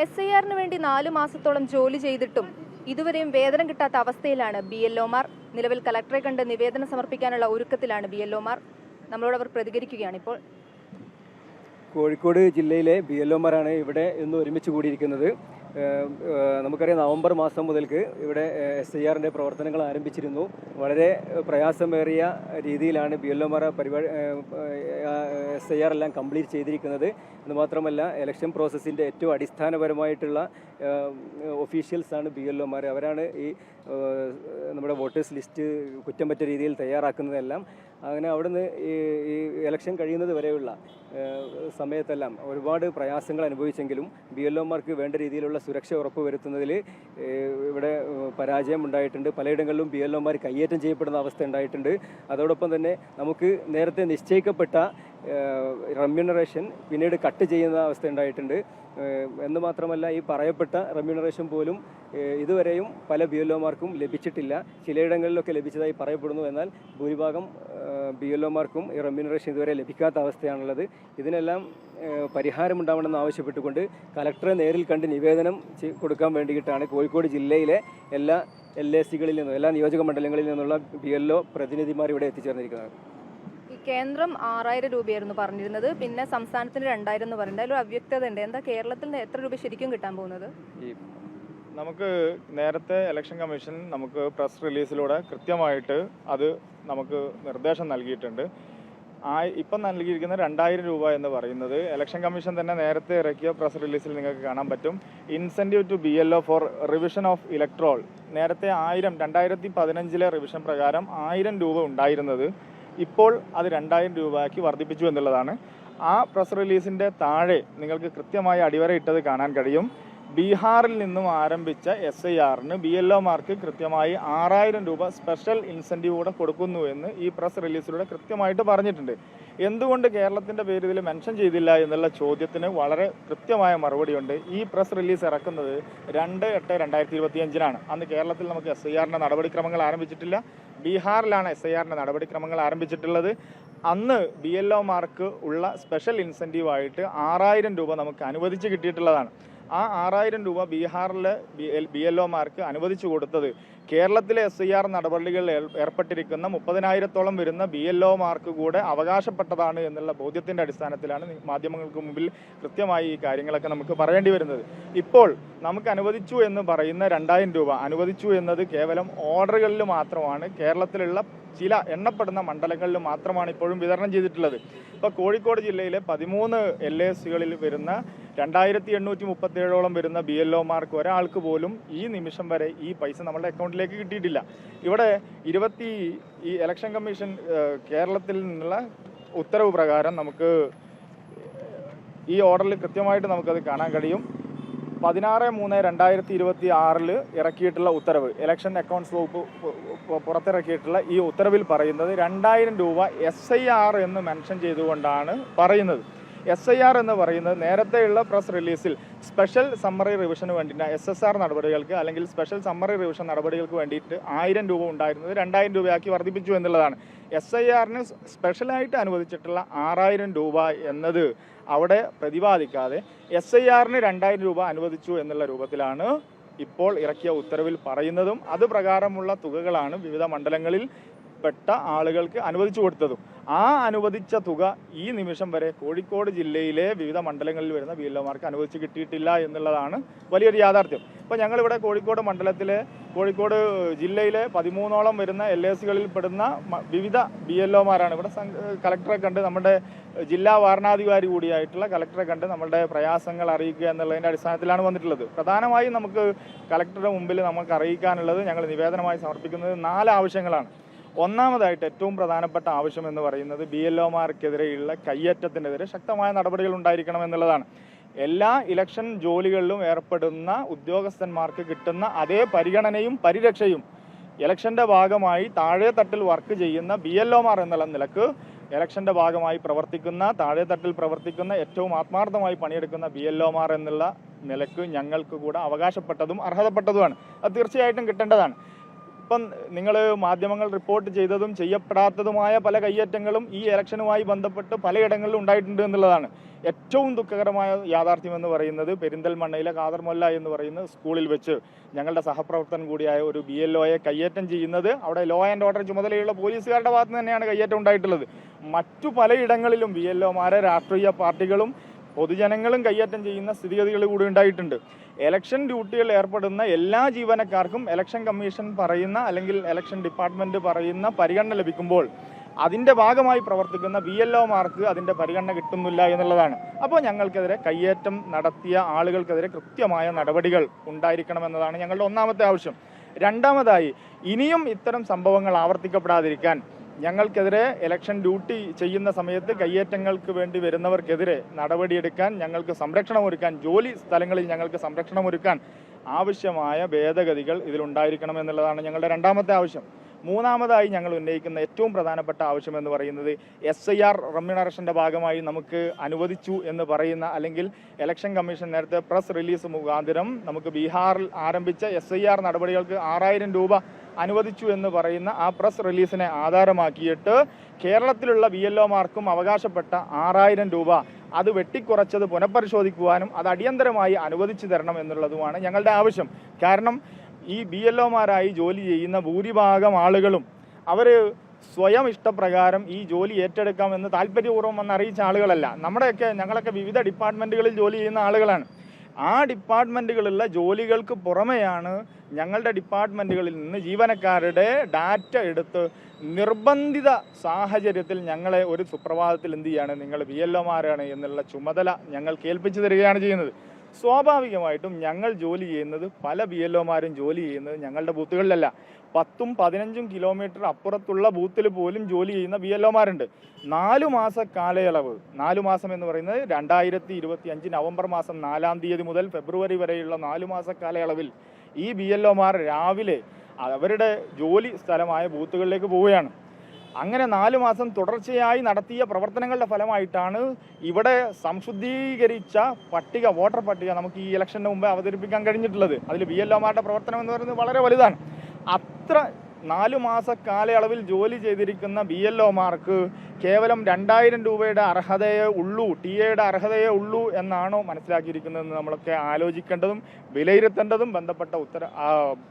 SIR-ന് വേണ്ടി 4 മാസത്തോളം ജോലി ചെയ്തിട്ടും ഇതുവരെയും വേതനം കിട്ടാത്ത അവസ്ഥയിലാണ് BLOമാർ. നിലവിൽ കളക്ടറെ കണ്ട് നിവേദനം സമർപ്പിക്കാനുള്ള ഒരുക്കത്തിലാണ് BLOമാർ. നമ്മളോട് അവർ പ്രതികരിക്കുകയാണ് ഇപ്പോൾ. കോഴിക്കോട് ജില്ലയിലെ BLOമാരാണ് ഇവിടെ ഇന്ന് ഒരുമിച്ച് കൂടിയിരിക്കുന്നത്. നമുക്കറിയാം, നവംബർ മാസം മുതൽക്ക് ഇവിടെ SIR-ൻ്റെ പ്രവർത്തനങ്ങൾ ആരംഭിച്ചിരുന്നു. വളരെ പ്രയാസമേറിയ രീതിയിലാണ് BLOമാർ SIR എല്ലാം കംപ്ലീറ്റ് ചെയ്തിരിക്കുന്നത്. അതുമാത്രമല്ല, ഇലക്ഷൻ പ്രോസസ്സിൻ്റെ ഏറ്റവും അടിസ്ഥാനപരമായിട്ടുള്ള ഒഫീഷ്യൽസാണ് BLOമാർ. അവരാണ് ഈ നമ്മുടെ വോട്ടേഴ്സ് ലിസ്റ്റ് കുറ്റം പറ്റ രീതിയിൽ തയ്യാറാക്കുന്നതെല്ലാം. അങ്ങനെ അവിടുന്ന് ഈ ഇലക്ഷൻ കഴിയുന്നത് വരെയുള്ള സമയത്തെല്ലാം ഒരുപാട് പ്രയാസങ്ങൾ അനുഭവിച്ചെങ്കിലും BLOമാർക്ക് വേണ്ട രീതിയിലുള്ള സുരക്ഷ ഉറപ്പുവരുത്തുന്നതിൽ ഇവിടെ പരാജയം ഉണ്ടായിട്ടുണ്ട്. പലയിടങ്ങളിലും BLOമാർ കയ്യേറ്റം ചെയ്യപ്പെടുന്ന അവസ്ഥ ഉണ്ടായിട്ടുണ്ട്. അതോടൊപ്പം തന്നെ നമുക്ക് നേരത്തെ നിശ്ചയിക്കപ്പെട്ട റെമ്യൂണറേഷൻ പിന്നീട് കട്ട് ചെയ്യുന്ന അവസ്ഥ ഉണ്ടായിട്ടുണ്ട്. എന്ന് മാത്രമല്ല, ഈ പറയപ്പെട്ട റെമ്യൂണറേഷൻ പോലും ഇതുവരെയും പല BLOമാർക്കും ലഭിച്ചിട്ടില്ല. ചിലയിടങ്ങളിലൊക്കെ ലഭിച്ചതായി പറയപ്പെടുന്നു. എന്നാൽ ഭൂരിഭാഗം BLOമാർക്കും ഈ റെമ്യൂണറേഷൻ ഇതുവരെ ലഭിക്കാത്ത അവസ്ഥയാണുള്ളത്. ഇതിനെല്ലാം പരിഹാരമുണ്ടാവണമെന്ന് ആവശ്യപ്പെട്ടുകൊണ്ട് കലക്ടറെ നേരിൽ കണ്ട് നിവേദനം കൊടുക്കാൻ വേണ്ടിയിട്ടാണ് കോഴിക്കോട് ജില്ലയിലെ എല്ലാ LACകളിൽ നിന്നും എല്ലാ നിയോജക മണ്ഡലങ്ങളിൽ നിന്നുള്ള BLO പ്രതിനിധിമാർ ഇവിടെ എത്തിച്ചേർന്നിരിക്കുന്നത്. ഈ കേന്ദ്രം 6000 രൂപയായിരുന്നു പറഞ്ഞിരുന്നത്, പിന്നെ സംസ്ഥാനത്തിന് 2000 എന്ന് പറയുന്നത്. അതിലൊരു അവ്യക്തത ഉണ്ട്. എന്താ കേരളത്തിൽ എത്ര രൂപ ശരിക്കും കിട്ടാൻ പോകുന്നത്? നമുക്ക് നേരത്തെ ഇലക്ഷൻ കമ്മീഷൻ നമുക്ക് പ്രസ് റിലീസിലൂടെ കൃത്യമായിട്ട് അത് നമുക്ക് നിർദ്ദേശം നൽകിയിട്ടുണ്ട്. ഇപ്പം നൽകിയിരിക്കുന്ന 2000 രൂപ എന്ന് പറയുന്നത് ഇലക്ഷൻ കമ്മീഷൻ തന്നെ നേരത്തെ ഇറക്കിയ പ്രസ് റിലീസിൽ നിങ്ങൾക്ക് കാണാൻ പറ്റും. Incentive to BLO for revision of electoral. നേരത്തെ 2015 റിവിഷൻ പ്രകാരം 1000 രൂപ ഉണ്ടായിരുന്നത് ഇപ്പോൾ അത് 2000 രൂപയാക്കി വർദ്ധിപ്പിച്ചു എന്നുള്ളതാണ്. ആ പ്രസ് റിലീസിൻ്റെ താഴെ നിങ്ങൾക്ക് കൃത്യമായി അടിവരയിട്ടത് കാണാൻ കഴിയും. ബീഹാറിൽ നിന്നും ആരംഭിച്ച SIR-ന് BLOമാർക്ക് കൃത്യമായി 6000 രൂപ സ്പെഷ്യൽ ഇൻസെൻറ്റീവ് കൂടെ കൊടുക്കുന്നു എന്ന് ഈ പ്രസ് റിലീസിലൂടെ കൃത്യമായിട്ട് പറഞ്ഞിട്ടുണ്ട്. എന്തുകൊണ്ട് കേരളത്തിൻ്റെ പേര് ഇതിൽ മെൻഷൻ ചെയ്തില്ല എന്നുള്ള ചോദ്യത്തിന് വളരെ കൃത്യമായ മറുപടിയുണ്ട്. ഈ പ്രസ് റിലീസ് ഇറക്കുന്നത് 2/8/2025-നാണ്. അന്ന് കേരളത്തിൽ നമുക്ക് SIR-ൻ്റെ നടപടിക്രമങ്ങൾ ആരംഭിച്ചിട്ടില്ല. ബീഹാറിലാണ് SIR-ൻ്റെ നടപടിക്രമങ്ങൾ ആരംഭിച്ചിട്ടുള്ളത്. അന്ന് BLOമാർക്ക് ഉള്ള സ്പെഷ്യൽ ഇൻസെൻറ്റീവായിട്ട് 6000 രൂപ നമുക്ക് അനുവദിച്ച് കിട്ടിയിട്ടുള്ളതാണ്. ആ 6000 രൂപ ബീഹാറിലെ BLOമാർക്ക് അനുവദിച്ചു കൊടുത്തത് കേരളത്തിലെ SIR നടപടികളിൽ ഏർപ്പെട്ടിരിക്കുന്ന 30,000-ഓളം വരുന്ന BLOമാർക്ക് കൂടെ അവകാശപ്പെട്ടതാണ് എന്നുള്ള ബോധ്യത്തിൻ്റെ അടിസ്ഥാനത്തിലാണ് മാധ്യമങ്ങൾക്ക് മുമ്പിൽ കൃത്യമായി ഈ കാര്യങ്ങളൊക്കെ നമുക്ക് പറയേണ്ടി വരുന്നത്. ഇപ്പോൾ നമുക്ക് അനുവദിച്ചു എന്ന് പറയുന്ന 2000 രൂപ അനുവദിച്ചു എന്നത് കേവലം ഓർഡറുകളിൽ മാത്രമാണ്. കേരളത്തിലുള്ള ചില എണ്ണപ്പെടുന്ന മണ്ഡലങ്ങളിൽ മാത്രമാണ് ഇപ്പോഴും വിതരണം ചെയ്തിട്ടുള്ളത്. ഇപ്പോൾ കോഴിക്കോട് ജില്ലയിലെ 13 LACകളിൽ വരുന്ന 2837-ഓളം വരുന്ന BLOമാർക്ക് ഒരാൾക്ക് പോലും ഈ നിമിഷം വരെ ഈ പൈസ നമ്മുടെ അക്കൗണ്ടിലേക്ക് കിട്ടിയിട്ടില്ല. ഇവിടെ ഈ ഇലക്ഷൻ കമ്മീഷൻ കേരളത്തിൽ നിന്നുള്ള ഉത്തരവ് പ്രകാരം നമുക്ക് ഈ ഓർഡറിൽ കൃത്യമായിട്ട് നമുക്കത് കാണാൻ കഴിയും. 16/3/2026 ഇറക്കിയിട്ടുള്ള ഉത്തരവ്, ഇലക്ഷൻ അക്കൗണ്ട്സ് വകുപ്പ് പുറത്തിറക്കിയിട്ടുള്ള ഈ ഉത്തരവിൽ പറയുന്നത് 2000 രൂപ SIR എന്ന് മെൻഷൻ ചെയ്തുകൊണ്ടാണ് പറയുന്നത്. SIR എന്ന് പറയുന്നത് നേരത്തെയുള്ള പ്രസ് റിലീസിൽ സ്പെഷ്യൽ സമ്മറി റിവിഷന് വേണ്ടിയിട്ട് SSR നടപടികൾക്ക് അല്ലെങ്കിൽ സ്പെഷ്യൽ സമ്മറി റിവിഷൻ നടപടികൾക്ക് വേണ്ടിയിട്ട് 1000 രൂപ ഉണ്ടായിരുന്നത് 2000 രൂപയാക്കി വർദ്ധിപ്പിച്ചു എന്നുള്ളതാണ്. SIR-ന് സ്പെഷ്യലായിട്ട് അനുവദിച്ചിട്ടുള്ള 6000 രൂപ എന്നത് അവിടെ പ്രതിപാദിക്കാതെ SIR-ന് 2000 രൂപ അനുവദിച്ചു എന്നുള്ള രൂപത്തിലാണ് ഇപ്പോൾ ഇറക്കിയ ഉത്തരവിൽ പറയുന്നതും. അത് പ്രകാരമുള്ള തുകകളാണ് വിവിധ മണ്ഡലങ്ങളിൽ പെട്ട ആളുകൾക്ക് അനുവദിച്ചു കൊടുത്തതും. ആ അനുവദിച്ച തുക ഈ നിമിഷം വരെ കോഴിക്കോട് ജില്ലയിലെ വിവിധ മണ്ഡലങ്ങളിൽ വരുന്ന BLOമാർക്ക് അനുവദിച്ച് കിട്ടിയിട്ടില്ല എന്നുള്ളതാണ് വലിയൊരു യാഥാർത്ഥ്യം. ഇപ്പോൾ ഞങ്ങളിവിടെ കോഴിക്കോട് ജില്ലയിലെ 13-ഓളം വരുന്ന LACകളിൽ പെടുന്ന വിവിധ BLOമാരാണ് ഇവിടെ കളക്ടറെ കണ്ട്, നമ്മുടെ ജില്ലാ വാരണാധികാരി കൂടിയായിട്ടുള്ള കളക്ടറെ കണ്ട് നമ്മളുടെ പ്രയാസങ്ങൾ അറിയിക്കുക എന്നുള്ളതിൻ്റെ അടിസ്ഥാനത്തിലാണ് വന്നിട്ടുള്ളത്. പ്രധാനമായും നമുക്ക് കളക്ടറുടെ മുമ്പിൽ നമുക്ക് അറിയിക്കാനുള്ളത്, ഞങ്ങൾ നിവേദനമായി സമർപ്പിക്കുന്നത് 4 ആവശ്യങ്ങളാണ്. ഒന്നാമതായിട്ട് ഏറ്റവും പ്രധാനപ്പെട്ട ആവശ്യം എന്ന് പറയുന്നത് BLOമാർക്കെതിരെയുള്ള കയ്യേറ്റത്തിനെതിരെ ശക്തമായ നടപടികൾ ഉണ്ടായിരിക്കണം എന്നുള്ളതാണ്. എല്ലാ ഇലക്ഷൻ ജോലികളിലും ഏർപ്പെടുന്ന ഉദ്യോഗസ്ഥന്മാർക്ക് കിട്ടുന്ന അതേ പരിഗണനയും പരിരക്ഷയും ഇലക്ഷൻ്റെ ഭാഗമായി താഴെ തട്ടിൽ വർക്ക് ചെയ്യുന്ന BLOമാർ എന്നുള്ള നിലക്ക് ഇലക്ഷൻ്റെ ഭാഗമായി പ്രവർത്തിക്കുന്ന, താഴെ തട്ടിൽ പ്രവർത്തിക്കുന്ന, ഏറ്റവും ആത്മാർത്ഥമായി പണിയെടുക്കുന്ന BLOമാർ എന്നുള്ള നിലക്ക് ഞങ്ങൾക്ക് കൂടെ അവകാശപ്പെട്ടതും അർഹതപ്പെട്ടതുമാണ്. അത് തീർച്ചയായിട്ടും കിട്ടേണ്ടതാണ്. ഇപ്പം നിങ്ങൾ മാധ്യമങ്ങൾ റിപ്പോർട്ട് ചെയ്തതും ചെയ്യപ്പെടാത്തതുമായ പല കയ്യേറ്റങ്ങളും ഈ ഇലക്ഷനുമായി ബന്ധപ്പെട്ട് പലയിടങ്ങളിലും ഉണ്ടായിട്ടുണ്ട് എന്നുള്ളതാണ്. ഏറ്റവും ദുഃഖകരമായ യാഥാർത്ഥ്യം എന്ന് പറയുന്നത് പെരിന്തൽമണ്ണയിലെ കാതർമൊല്ല എന്ന് പറയുന്ന സ്കൂളിൽ വെച്ച് ഞങ്ങളുടെ സഹപ്രവർത്തകൻ കൂടിയായ ഒരു BLOയെ കയ്യേറ്റം ചെയ്യുന്നത് അവിടെ ലോ ആൻഡ് ഓർഡർ ചുമതലയുള്ള പോലീസുകാരുടെ ഭാഗത്ത് തന്നെയാണ് കയ്യേറ്റം ഉണ്ടായിട്ടുള്ളത്. മറ്റു പലയിടങ്ങളിലും BLOമാരെ രാഷ്ട്രീയ പാർട്ടികളും പൊതുജനങ്ങളും കയ്യേറ്റം ചെയ്യുന്ന സ്ഥിതിഗതികൾ കൂടി ഉണ്ടായിട്ടുണ്ട്. ഇലക്ഷൻ ഡ്യൂട്ടിയിൽ ഏർപ്പെടുന്ന എല്ലാ ജീവനക്കാർക്കും ഇലക്ഷൻ കമ്മീഷൻ പറയുന്ന അല്ലെങ്കിൽ ഇലക്ഷൻ ഡിപ്പാർട്ട്മെൻറ്റ് പറയുന്ന പരിഗണന ലഭിക്കുമ്പോൾ അതിൻ്റെ ഭാഗമായി പ്രവർത്തിക്കുന്ന BLOമാർക്ക് അതിൻ്റെ പരിഗണന കിട്ടുന്നില്ല എന്നുള്ളതാണ്. അപ്പോൾ ഞങ്ങൾക്കെതിരെ കയ്യേറ്റം നടത്തിയ ആളുകൾക്കെതിരെ കൃത്യമായ നടപടികൾ ഉണ്ടായിരിക്കണമെന്നതാണ് ഞങ്ങളുടെ ഒന്നാമത്തെ ആവശ്യം. രണ്ടാമതായി, ഇനിയും ഇത്തരം സംഭവങ്ങൾ ആവർത്തിക്കപ്പെടാതിരിക്കാൻ ഞങ്ങൾക്കെതിരെ ഇലക്ഷൻ ഡ്യൂട്ടി ചെയ്യുന്ന സമയത്ത് കയ്യേറ്റങ്ങൾക്ക് വേണ്ടി വരുന്നവർക്കെതിരെ നടപടിയെടുക്കാൻ, ഞങ്ങൾക്ക് സംരക്ഷണം ഒരുക്കാൻ, ജോലി സ്ഥലങ്ങളിൽ ഞങ്ങൾക്ക് സംരക്ഷണം ഒരുക്കാൻ ആവശ്യമായ ഭേദഗതികൾ ഇതിലുണ്ടായിരിക്കണം എന്നുള്ളതാണ് ഞങ്ങളുടെ രണ്ടാമത്തെ ആവശ്യം. മൂന്നാമതായി ഞങ്ങൾ ഉന്നയിക്കുന്ന ഏറ്റവും പ്രധാനപ്പെട്ട ആവശ്യം എന്ന് പറയുന്നത് SIR റെമ്യൂണറേഷൻ്റെ ഭാഗമായി നമുക്ക് അനുവദിച്ചു എന്ന് പറയുന്ന, അല്ലെങ്കിൽ ഇലക്ഷൻ കമ്മീഷൻ നേരത്തെ പ്രസ് റിലീസ് മുഖാന്തരം നമുക്ക് ബീഹാറിൽ ആരംഭിച്ച SIR നടപടികൾക്ക് 6000 രൂപ അനുവദിച്ചു എന്ന് പറയുന്ന ആ പ്രസ് റിലീസിനെ ആധാരമാക്കിയിട്ട് കേരളത്തിലുള്ള BLOമാർക്കും അവകാശപ്പെട്ട 6000 രൂപ അത് വെട്ടിക്കുറച്ചത് പുനഃപരിശോധിക്കുവാനും അത് അടിയന്തരമായി അനുവദിച്ചു തരണം എന്നുള്ളതുമാണ് ഞങ്ങളുടെ ആവശ്യം. കാരണം ഈ BLOമാരായി ജോലി ചെയ്യുന്ന ഭൂരിഭാഗം ആളുകളും അവർ സ്വയം ഇഷ്ടപ്രകാരം ഈ ജോലി ഏറ്റെടുക്കാമെന്ന് താല്പര്യപൂർവ്വം വന്ന് അറിയിച്ച ആളുകളല്ല. ഞങ്ങളൊക്കെ വിവിധ ഡിപ്പാർട്ട്മെൻറ്റുകളിൽ ജോലി ചെയ്യുന്ന ആളുകളാണ്. ആ ഡിപ്പാർട്ട്മെൻറ്റുകളിലുള്ള ജോലികൾക്ക് പുറമെയാണ് ഞങ്ങളുടെ ഡിപ്പാർട്ട്മെൻറ്റുകളിൽ നിന്ന് ജീവനക്കാരുടെ ഡാറ്റ എടുത്ത് നിർബന്ധിത സാഹചര്യത്തിൽ ഞങ്ങളെ ഒരു സുപ്രഭാതത്തിൽ എന്ത് ചെയ്യാണ്, നിങ്ങൾ BLOമാരാണ് എന്നുള്ള ചുമതല ഞങ്ങൾക്ക് ഏൽപ്പിച്ചു തരികയാണ് ചെയ്യുന്നത്. സ്വാഭാവികമായിട്ടും ഞങ്ങൾ ജോലി ചെയ്യുന്നത്, പല BLOമാരും ജോലി ചെയ്യുന്നത് ഞങ്ങളുടെ ബൂത്തുകളിലല്ല. 10-15 കിലോമീറ്റർ അപ്പുറത്തുള്ള ബൂത്തിൽ പോലും ജോലി ചെയ്യുന്ന BLOമാരുണ്ട്. 4 മാസ കാലയളവ്, 4 മാസം എന്ന് പറയുന്നത് 2025 നവംബർ മാസം 4-ാം തീയതി മുതൽ ഫെബ്രുവരി വരെയുള്ള 4 മാസ കാലയളവിൽ ഈ BLOമാർ രാവിലെ അവരുടെ ജോലി സ്ഥലമായ ബൂത്തുകളിലേക്ക് പോവുകയാണ്. അങ്ങനെ 4 മാസം തുടർച്ചയായി നടത്തിയ പ്രവർത്തനങ്ങളുടെ ഫലമായിട്ടാണ് ഇവിടെ സംശുദ്ധീകരിച്ച പട്ടിക, വോട്ടർ പട്ടിക നമുക്ക് ഈ ഇലക്ഷന് മുമ്പ് അവതരിപ്പിക്കാൻ കഴിഞ്ഞിട്ടുള്ളത്. അതിൽ BLOമാരുടെ പ്രവർത്തനം എന്ന് പറയുന്നത് വളരെ വലുതാണ്. അത്ര 4 മാസ കാലയളവിൽ ജോലി ചെയ്തിരിക്കുന്ന BLOമാർക്ക് കേവലം 2000 രൂപയുടെ അർഹതയേ ഉള്ളൂ, TA അർഹതയേ ഉള്ളൂ എന്നാണോ മനസ്സിലാക്കിയിരിക്കുന്നതെന്ന് നമ്മളൊക്കെ ആലോചിക്കേണ്ടതും വിലയിരുത്തേണ്ടതും ബന്ധപ്പെട്ട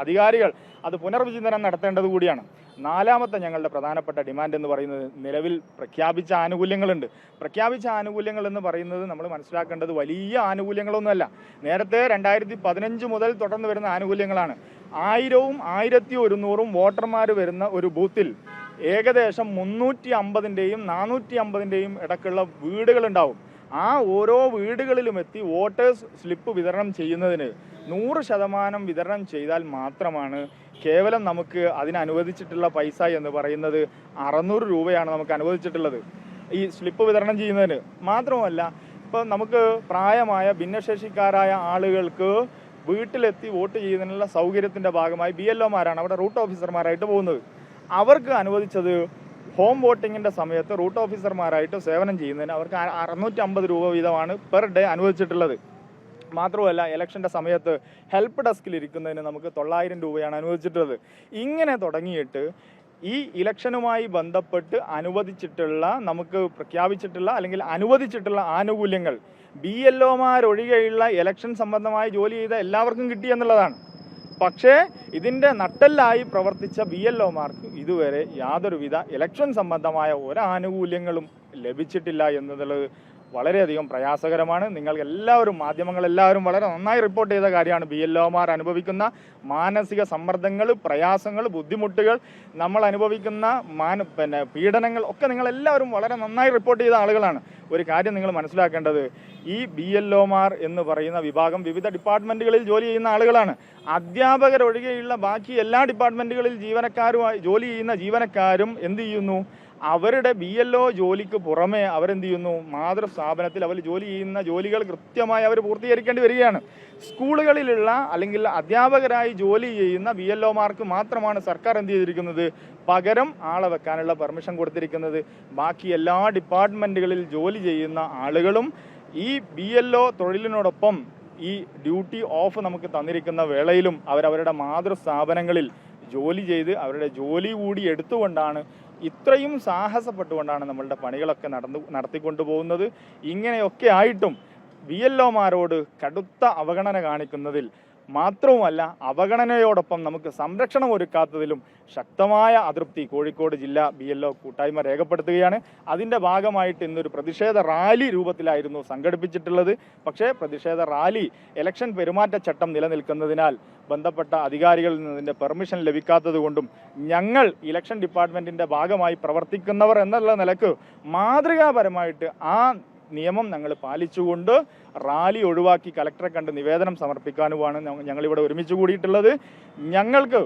അധികാരികൾ അത് പുനർവിചിന്തനം നടത്തേണ്ടത് കൂടിയാണ്. നാലാമത്തെ ഞങ്ങളുടെ പ്രധാനപ്പെട്ട ഡിമാൻഡ് എന്ന് പറയുന്നത്, നിലവിൽ പ്രഖ്യാപിച്ച ആനുകൂല്യങ്ങളുണ്ട്. പ്രഖ്യാപിച്ച ആനുകൂല്യങ്ങൾ എന്ന് പറയുന്നത് നമ്മൾ മനസ്സിലാക്കേണ്ടത് വലിയ ആനുകൂല്യങ്ങളൊന്നുമല്ല. നേരത്തെ 2015 മുതൽ തുടർന്ന് വരുന്ന ആനുകൂല്യങ്ങളാണ്. 1000ഉം 1100ഉം വോട്ടർമാർ വരുന്ന ഒരു ബൂത്തിൽ ഏകദേശം 350ൻ്റെയും 450ൻ്റെയും ഇടയ്ക്കുള്ള വീടുകളുണ്ടാവും. ആ ഓരോ വീടുകളിലും എത്തി വോട്ടേഴ്സ് സ്ലിപ്പ് വിതരണം ചെയ്യുന്നതിന് 100% വിതരണം ചെയ്താൽ മാത്രമാണ് കേവലം നമുക്ക് അതിനനുവദിച്ചിട്ടുള്ള പൈസ എന്ന് പറയുന്നത് 600 രൂപയാണ് നമുക്ക് അനുവദിച്ചിട്ടുള്ളത് ഈ സ്ലിപ്പ് വിതരണം ചെയ്യുന്നതിന്. മാത്രമല്ല, ഇപ്പം നമുക്ക് പ്രായമായ ഭിന്നശേഷിക്കാരായ ആളുകൾക്ക് വീട്ടിലെത്തി വോട്ട് ചെയ്യുന്നതിനുള്ള സൗകര്യത്തിൻ്റെ ഭാഗമായി BLOമാരാണ് അവിടെ റൂട്ട് ഓഫീസർമാരായിട്ട് പോകുന്നത്. അവർക്ക് അനുവദിച്ചത് ഹോം വോട്ടിങ്ങിൻ്റെ സമയത്ത് റൂട്ട് ഓഫീസർമാരായിട്ട് സേവനം ചെയ്യുന്നതിന് അവർക്ക് 650 രൂപ വീതമാണ് പെർ ഡേ അനുവദിച്ചിട്ടുള്ളത്. മാത്രമല്ല, ഇലക്ഷൻ്റെ സമയത്ത് ഹെൽപ്പ് ഡെസ്കിൽ ഇരിക്കുന്നതിന് നമുക്ക് 900 രൂപയാണ് അനുവദിച്ചിട്ടുള്ളത്. ഇങ്ങനെ തുടങ്ങിയിട്ട് ഈ ഇലക്ഷനുമായി ബന്ധപ്പെട്ട് അനുവദിച്ചിട്ടുള്ള, നമുക്ക് പ്രഖ്യാപിച്ചിട്ടുള്ള അല്ലെങ്കിൽ അനുവദിച്ചിട്ടുള്ള ആനുകൂല്യങ്ങൾ BLOമാരൊഴികെയുള്ള ഇലക്ഷൻ സംബന്ധമായി ജോലി ചെയ്ത എല്ലാവർക്കും കിട്ടിയെന്നുള്ളതാണ്. പക്ഷേ ഇതിൻ്റെ നട്ടെല്ലായി പ്രവർത്തിച്ച BLOമാർക്ക് ഇതുവരെ യാതൊരുവിധ ഇലക്ഷൻ സംബന്ധമായ ഒരാനുകൂല്യങ്ങളും ലഭിച്ചിട്ടില്ല എന്നുള്ളത് വളരെയധികം പ്രയാസകരമാണ്. എല്ലാവരും, മാധ്യമങ്ങളെല്ലാവരും വളരെ നന്നായി റിപ്പോർട്ട് ചെയ്ത കാര്യമാണ്. BLOമാർ അനുഭവിക്കുന്ന മാനസിക സമ്മർദ്ദങ്ങൾ, പ്രയാസങ്ങൾ, ബുദ്ധിമുട്ടുകൾ, നമ്മൾ അനുഭവിക്കുന്ന പീഡനങ്ങൾ ഒക്കെ നിങ്ങളെല്ലാവരും വളരെ നന്നായി റിപ്പോർട്ട് ചെയ്ത ആളുകളാണ്. ഒരു കാര്യം നിങ്ങൾ മനസ്സിലാക്കേണ്ടത്, ഈ BLOമാർ എന്ന് പറയുന്ന വിഭാഗം വിവിധ ഡിപ്പാർട്ട്മെൻറ്റുകളിൽ ജോലി ചെയ്യുന്ന ആളുകളാണ്. അധ്യാപകരൊഴികെയുള്ള ബാക്കി എല്ലാ ഡിപ്പാർട്ട്മെൻറ്റുകളിൽ ജോലി ചെയ്യുന്ന ജീവനക്കാരും എന്ത് ചെയ്യുന്നു, അവരുടെ BLO ജോലിക്ക് പുറമെ അവരെന്ത് ചെയ്യുന്നു, മാതൃസ്ഥാപനത്തിൽ അവർ ജോലി ചെയ്യുന്ന ജോലികൾ കൃത്യമായി അവർ പൂർത്തീകരിക്കേണ്ടി വരികയാണ്. സ്കൂളുകളിലുള്ള അല്ലെങ്കിൽ അധ്യാപകരായി ജോലി ചെയ്യുന്ന BLOമാർക്ക് മാത്രമാണ് സർക്കാർ എന്ത് ചെയ്തിരിക്കുന്നത്, പകരം ആളെ വെക്കാനുള്ള പെർമിഷൻ കൊടുത്തിരിക്കുന്നത്. ബാക്കി എല്ലാ ഡിപ്പാർട്ട്മെൻറ്റുകളിൽ ജോലി ചെയ്യുന്ന ആളുകളും ഈ BLO തൊഴിലിനോടൊപ്പം ഈ ഡ്യൂട്ടി ഓഫ് നമുക്ക് തന്നിരിക്കുന്ന വേളയിലും അവരവരുടെ മാതൃസ്ഥാപനങ്ങളിൽ ജോലി ചെയ്ത് അവരുടെ ജോലി കൂടി എടുത്തുകൊണ്ടാണ് ഇത്രയും സാഹസപ്പെട്ടുകൊണ്ടാണ് നമ്മളുടെ പണികളൊക്കെ നടത്തിക്കൊണ്ടു പോകുന്നത്. ഇങ്ങനെയൊക്കെ ആയിട്ടും BLOമാരോട് കടുത്ത അവഗണന കാണിക്കുന്നതിൽ മാത്രവുമല്ല, അവഗണനയോടൊപ്പം നമുക്ക് സംരക്ഷണം ഒരുക്കാത്തതിലും ശക്തമായ അതൃപ്തി കോഴിക്കോട് ജില്ലാ BLO കൂട്ടായ്മ രേഖപ്പെടുത്തുകയാണ്. അതിൻ്റെ ഭാഗമായിട്ട് ഇന്നൊരു പ്രതിഷേധ റാലി രൂപത്തിലായിരുന്നു സംഘടിപ്പിച്ചിട്ടുള്ളത്. പക്ഷേ പ്രതിഷേധ റാലി ഇലക്ഷൻ പെരുമാറ്റച്ചട്ടം നിലനിൽക്കുന്നതിനാൽ ബന്ധപ്പെട്ട അധികാരികളിൽ നിന്നതിൻ്റെ പെർമിഷൻ ലഭിക്കാത്തത് കൊണ്ടും ഞങ്ങൾ ഇലക്ഷൻ ഡിപ്പാർട്ട്മെൻറ്റിൻ്റെ ഭാഗമായി പ്രവർത്തിക്കുന്നവർ എന്നുള്ള നിലക്ക് മാതൃകാപരമായിട്ട് ആ നിയമം ഞങ്ങൾ പാലിച്ചുകൊണ്ട് റാലി ഒഴിവാക്കി കലക്ടറെ കണ്ട് നിവേദനം സമർപ്പിക്കാനുമാണ് ഞങ്ങളിവിടെ ഒരുമിച്ച് കൂടിയിട്ടുള്ളത്. ഞങ്ങൾക്ക്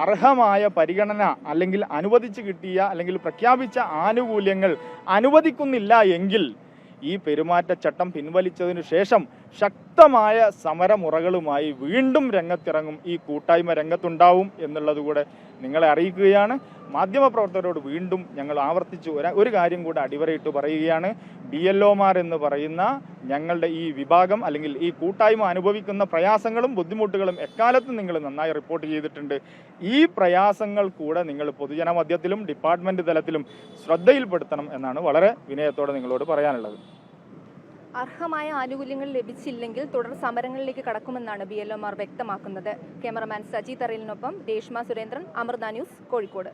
അർഹമായ പരിഗണന അല്ലെങ്കിൽ അനുവദിച്ച് കിട്ടിയ അല്ലെങ്കിൽ പ്രഖ്യാപിച്ച ആനുകൂല്യങ്ങൾ അനുവദിക്കുന്നില്ല എങ്കിൽ ഈ പെരുമാറ്റച്ചട്ടം പിൻവലിച്ചതിനു ശേഷം ശക്തമായ സമരമുറകളുമായി വീണ്ടും രംഗത്തിറങ്ങും. ഈ കൂട്ടായ്മ രംഗത്തുണ്ടാവും എന്നുള്ളത് കൂടെ നിങ്ങളെ അറിയിക്കുകയാണ്. മാധ്യമപ്രവർത്തകരോട് വീണ്ടും ഞങ്ങൾ ആവർത്തിച്ച് ഒരു കാര്യം കൂടെ അടിവരയിട്ട് പറയുകയാണ്. BLOമാർ എന്ന് പറയുന്ന ഞങ്ങളുടെ ഈ വിഭാഗം അല്ലെങ്കിൽ ഈ കൂട്ടായ്മ അനുഭവിക്കുന്ന പ്രയാസങ്ങളും ബുദ്ധിമുട്ടുകളും എക്കാലത്തും നിങ്ങൾ നന്നായി റിപ്പോർട്ട് ചെയ്തിട്ടുണ്ട്. ഈ പ്രയാസങ്ങൾ കൂടെ നിങ്ങൾ പൊതുജനമധ്യത്തിലും ഡിപ്പാർട്ട്മെന്റ് തലത്തിലും ശ്രദ്ധയിൽപ്പെടുത്തണം എന്നാണ് വളരെ വിനയത്തോടെ നിങ്ങളോട് പറയാനുള്ളത്. അർഹമായ ആനുകൂല്യങ്ങൾ ലഭിച്ചില്ലെങ്കിൽ തുടർ സമരങ്ങളിലേക്ക് കടക്കുമെന്നാണ് BLOമാർ വ്യക്തമാക്കുന്നത്. ക്യാമറമാൻ സജി തറയിലിനൊപ്പം രേഷ്മ സുരേന്ദ്രൻ, അമൃത ന്യൂസ്, കോഴിക്കോട്.